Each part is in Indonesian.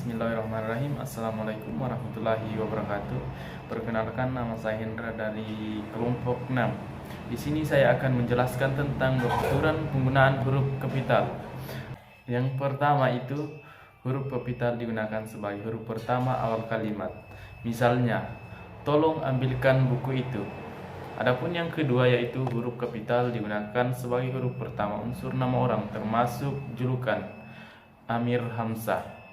Bismillahirrahmanirrahim. Assalamualaikum warahmatullahi wabarakatuh. Perkenalkan, nama saya Hendra dari kelompok 6. Di sini saya akan menjelaskan tentang peraturan penggunaan huruf kapital. Yang pertama itu, huruf kapital digunakan sebagai huruf pertama awal kalimat. Misalnya, tolong ambilkan buku itu. Adapun yang kedua yaitu huruf kapital digunakan sebagai huruf pertama unsur nama orang termasuk julukan Amir Hamzah.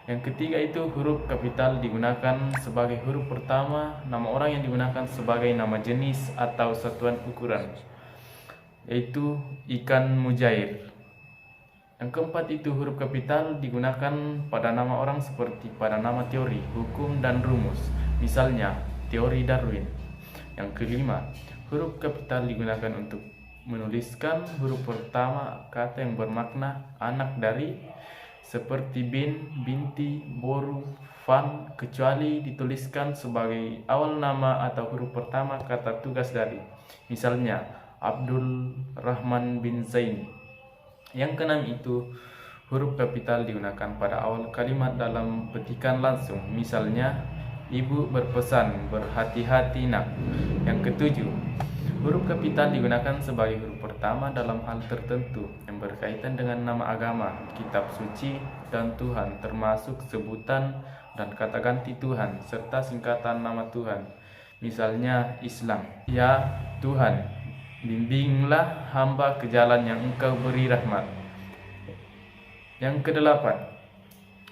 Yang ketiga itu huruf kapital digunakan sebagai huruf pertama nama orang yang digunakan sebagai nama jenis atau satuan ukuran, yaitu ikan mujair. Yang keempat itu huruf kapital digunakan pada nama orang seperti pada nama teori, hukum, dan rumus. Misalnya, teori Darwin. Yang kelima, huruf kapital digunakan untuk menuliskan huruf pertama kata yang bermakna anak dari, seperti bin, binti, boru, fan, kecuali dituliskan sebagai awal nama atau huruf pertama kata tugas dari. Misalnya, Abdul Rahman bin Zain. Yang keenam itu huruf kapital digunakan pada awal kalimat dalam petikan langsung. Misalnya, ibu berpesan, berhati-hati nak. Yang ketujuh, huruf kapital digunakan sebagai huruf pertama dalam hal tertentu yang berkaitan dengan nama agama, kitab suci, dan Tuhan, termasuk sebutan dan kata ganti Tuhan, serta singkatan nama Tuhan. Misalnya Islam. Ya Tuhan, bimbinglah hamba ke jalan yang Engkau beri rahmat. Yang kedelapan,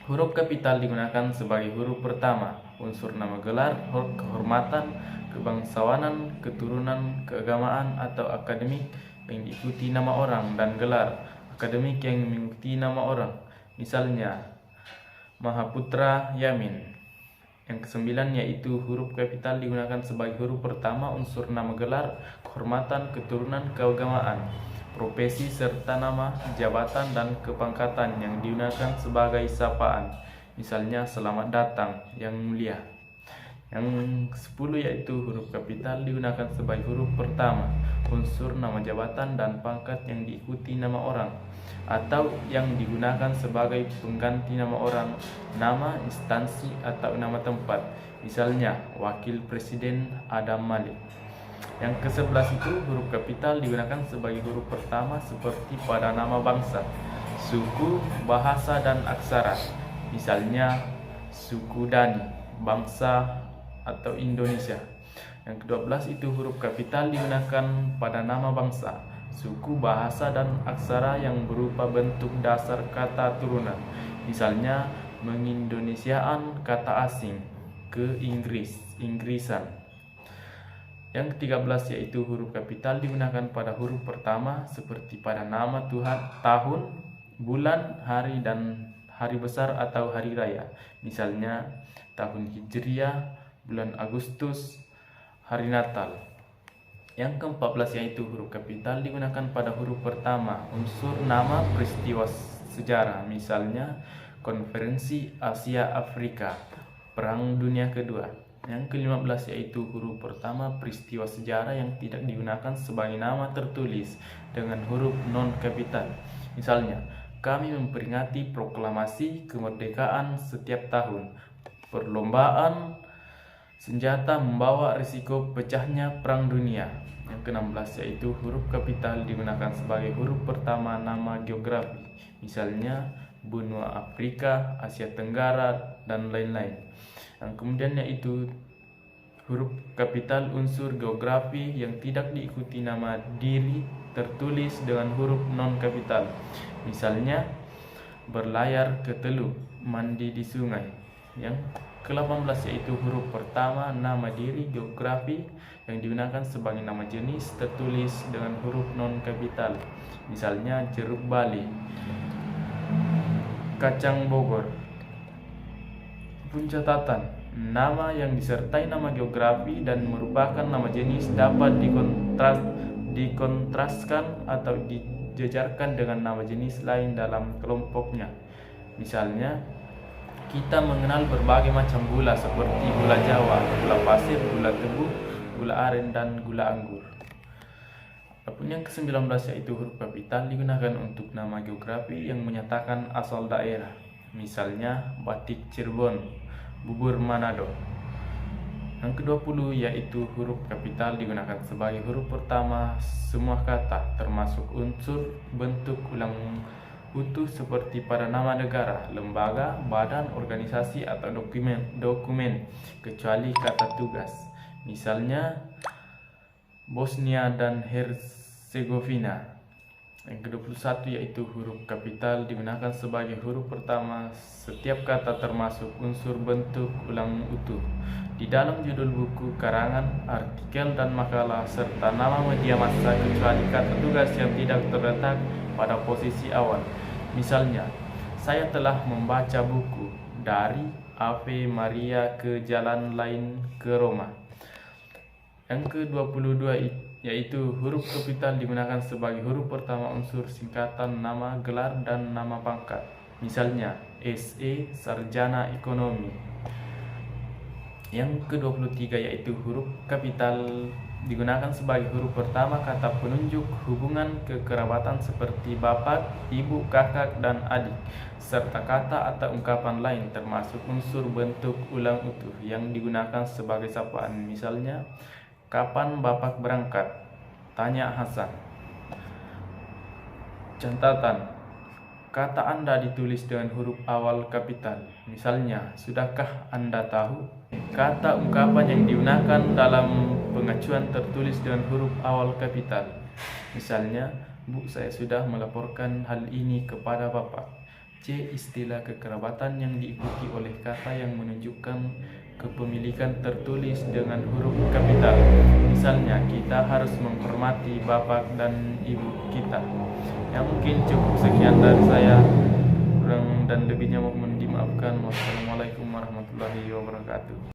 huruf kapital digunakan sebagai huruf pertama unsur nama gelar, kehormatan, kebangsawanan, keturunan, keagamaan, atau akademik yang diikuti nama orang, dan gelar akademik yang mengikuti nama orang. Misalnya, Mahaputra Yamin. Yang kesembilan yaitu huruf kapital digunakan sebagai huruf pertama unsur nama gelar, kehormatan, keturunan, keagamaan, profesi, serta nama, jabatan, dan kepangkatan yang digunakan sebagai sapaan. Misalnya, selamat datang yang mulia. Yang ke-10 yaitu huruf kapital digunakan sebagai huruf pertama unsur nama jabatan dan pangkat yang diikuti nama orang, atau yang digunakan sebagai pengganti nama orang, nama instansi, atau nama tempat. Misalnya, Wakil Presiden Adam Malik. Yang ke-11 itu huruf kapital digunakan sebagai huruf pertama seperti pada nama bangsa, suku, bahasa, dan aksara. Misalnya, suku Dani, bangsa atau Indonesia. Yang ke-12 itu huruf kapital digunakan pada nama bangsa, suku, bahasa, dan aksara yang berupa bentuk dasar kata turunan. Misalnya, mengindonesiaan kata asing, ke Inggris, Inggrisan. Yang ke-13 yaitu huruf kapital digunakan pada huruf pertama seperti pada nama Tuhan, tahun, bulan, hari, dan hari besar atau hari raya. Misalnya, tahun Hijriah, bulan Agustus, hari Natal. Yang ke-14 yaitu huruf kapital digunakan pada huruf pertama unsur nama peristiwa sejarah. Misalnya, Konferensi Asia Afrika, Perang Dunia Kedua. Yang ke-15 yaitu huruf pertama peristiwa sejarah yang tidak digunakan sebagai nama tertulis dengan huruf non-kapital. Misalnya, kami memperingati proklamasi kemerdekaan setiap tahun. Perlombaan senjata membawa risiko pecahnya perang dunia. Yang ke-16 yaitu huruf kapital digunakan sebagai huruf pertama nama geografi. Misalnya, benua Afrika, Asia Tenggara, dan lain-lain. Yang kemudian yaitu huruf kapital unsur geografi yang tidak diikuti nama diri tertulis dengan huruf non-kapital. Misalnya, berlayar ke teluk, mandi di sungai. Yang ke-18 yaitu huruf pertama nama diri geografi yang digunakan sebagai nama jenis tertulis dengan huruf non-kapital. Misalnya, jeruk Bali, kacang Bogor. Pencatatan, nama yang disertai nama geografi dan merupakan nama jenis dapat dikontraskan atau dijejarkan dengan nama jenis lain dalam kelompoknya. Misalnya, kita mengenal berbagai macam gula seperti gula Jawa, gula pasir, gula tebu, gula aren, dan gula anggur. Adapun yang ke-19 yaitu huruf kapital digunakan untuk nama geografi yang menyatakan asal daerah. misalnya batik Cirebon, bubur Manado. Yang ke-20 yaitu huruf kapital digunakan sebagai huruf pertama semua kata, termasuk unsur bentuk ulang utuh seperti pada nama negara, lembaga, badan, organisasi, atau dokumen, kecuali kata tugas. Misalnya Bosnia dan Herzegovina. Yang ke-21 yaitu huruf kapital digunakan sebagai huruf pertama setiap kata termasuk unsur bentuk ulang utuh di dalam judul buku, karangan, artikel, dan makalah, serta nama media massa kecuali kata tugas yang tidak terletak pada posisi awal. Misalnya, saya telah membaca buku dari Ave Maria ke jalan lain ke Roma. Yang ke-22 yaitu huruf kapital digunakan sebagai huruf pertama unsur singkatan nama, gelar, dan nama pangkat. Misalnya SE, sarjana ekonomi. Yang ke-23 yaitu huruf kapital digunakan sebagai huruf pertama kata penunjuk hubungan kekerabatan seperti bapak, ibu, kakak, dan adik, serta kata atau ungkapan lain termasuk unsur bentuk ulang utuh yang digunakan sebagai sapaan. Misalnya, kapan bapak berangkat? Tanya Hasan. Catatan: kata Anda ditulis dengan huruf awal kapital. Misalnya, sudahkah Anda tahu? Kata ungkapan yang digunakan dalam pengacuan tertulis dengan huruf awal kapital. Misalnya, Bu, saya sudah melaporkan hal ini kepada Bapak. C. Istilah kekerabatan yang diikuti oleh kata yang menunjukkan kepemilikan tertulis dengan huruf kapital. Misalnya, kita harus menghormati bapak dan ibu kita. Ya, mungkin cukup sekian dari saya. Kurang dan lebihnya mohon dimaafkan. Wassalamualaikum warahmatullahi wabarakatuh.